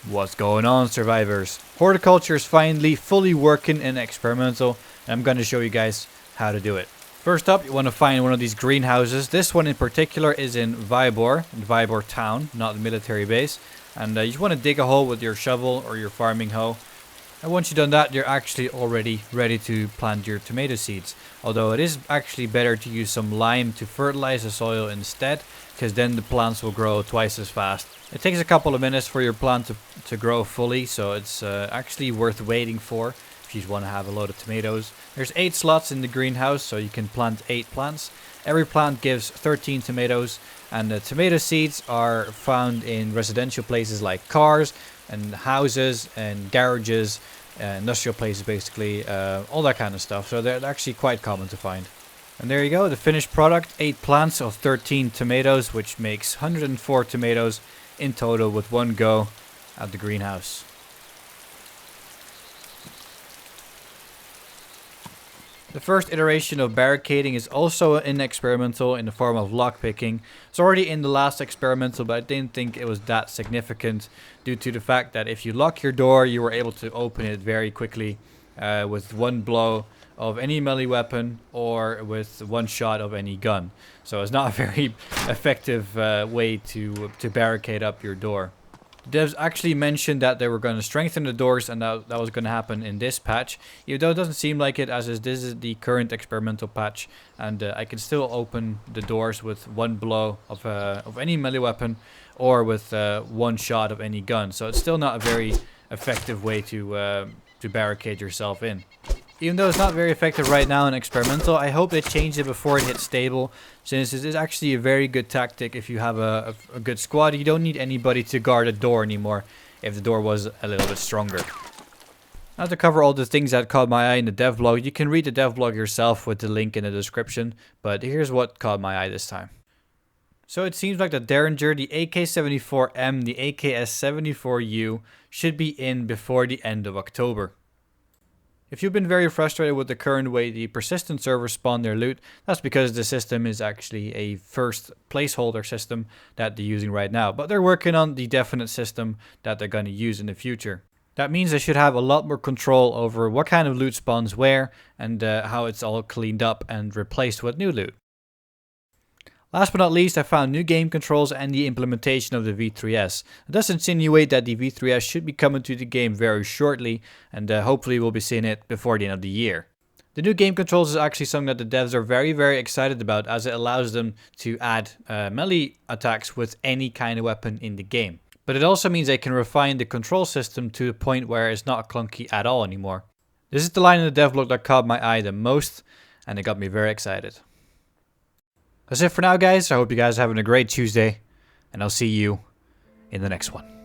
What's going on, survivors? Horticulture is finally fully working in experimental, and I'm going to show you guys how to do it. First up, you want to find one of these greenhouses. This one in particular is in Vybor town, not the military base. And you just want to dig a hole with your shovel or your farming hoe. And once you've done that, you're actually already ready to plant your tomato seeds. Although it is actually better to use some lime to fertilize the soil instead, because then the plants will grow twice as fast. It takes a couple of minutes for your plant to grow fully, so it's actually worth waiting for if you just want to have a load of tomatoes. There's 8 slots in the greenhouse, so you can plant 8 plants. Every plant gives 13 tomatoes, and the tomato seeds are found in residential places like cars and houses and garages, industrial places basically, all that kind of stuff. So they're actually quite common to find. And there you go, the finished product, 8 plants of 13 tomatoes, which makes 104 tomatoes in total with one go at the greenhouse. The first iteration of barricading is also in experimental in the form of lockpicking. It's already in the last experimental, but I didn't think it was that significant due to the fact that if you lock your door, you were able to open it very quickly with one blow of any melee weapon or with one shot of any gun. So it's not a very effective way to barricade up your door. The devs actually mentioned that they were going to strengthen the doors, and that was going to happen in this patch. Even though it doesn't seem like it, as this is the current experimental patch, and I can still open the doors with one blow of any melee weapon or with one shot of any gun. So it's still not a very effective way to barricade yourself in. Even though it's not very effective right now in experimental, I hope they change it before it hits stable, since it is actually a very good tactic if you have a good squad. You don't need anybody to guard a door anymore if the door was a little bit stronger. Now, to cover all the things that caught my eye in the dev blog, you can read the dev blog yourself with the link in the description, but here's what caught my eye this time. So it seems like the Derringer, the AK74M, the AKS74U should be in before the end of October. If you've been very frustrated with the current way the persistent servers spawn their loot, that's because the system is actually a first placeholder system that they're using right now. But they're working on the definite system that they're going to use in the future. That means they should have a lot more control over what kind of loot spawns where and how it's all cleaned up and replaced with new loot. Last but not least, I found new game controls and the implementation of the V3S. It does insinuate that the V3S should be coming to the game very shortly, and hopefully we'll be seeing it before the end of the year. The new game controls is actually something that the devs are very excited about, as it allows them to add melee attacks with any kind of weapon in the game. But it also means they can refine the control system to the point where it's not clunky at all anymore. This is the line in the devlog that caught my eye the most, and it got me very excited. That's it for now, guys. I hope you guys are having a great Tuesday, and I'll see you in the next one.